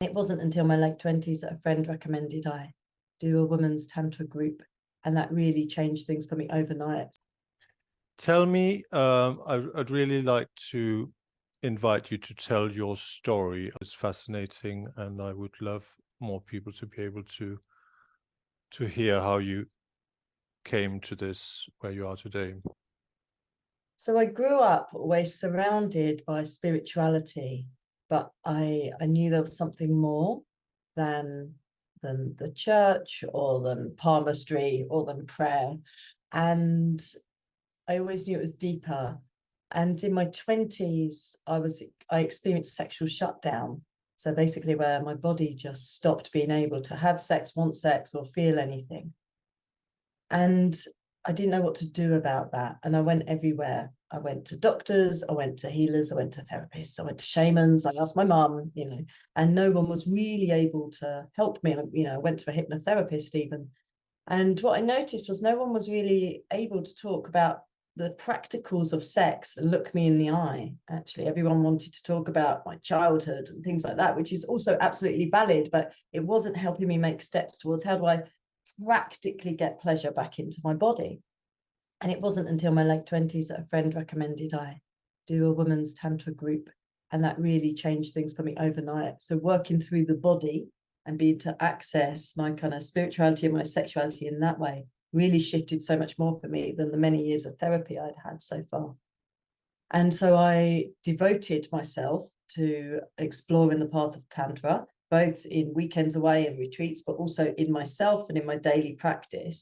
It wasn't until my late 20s that a friend recommended I do a women's Tantra group, and that really changed things for me overnight. Tell me, I'd really like to invite you to tell your story. It's fascinating, and I would love more people to be able to hear how you came to this, where you are today. So I grew up always surrounded by spirituality, but I knew there was something more than the church or than palmistry or than prayer. And I always knew it was deeper. And in my 20s, I experienced sexual shutdown. So basically where my body just stopped being able to have sex, want sex, or feel anything. And I didn't know what to do about that. And I went everywhere. I went to doctors, I went to healers, I went to therapists, I went to shamans, I asked my mum, and no one was really able to help me. I went to a hypnotherapist even. And what I noticed was no one was really able to talk about the practicals of sex and look me in the eye. Actually, everyone wanted to talk about my childhood and things like that, which is also absolutely valid, but it wasn't helping me make steps towards how do I practically get pleasure back into my body. And it wasn't until my late 20s that a friend recommended I do a women's Tantra group, and that really changed things for me overnight. So working through the body and being to access my kind of spirituality and my sexuality in that way really shifted so much more for me than the many years of therapy I'd had so far. And so I devoted myself to exploring the path of Tantra, both in weekends away and retreats, but also in myself and in my daily practice.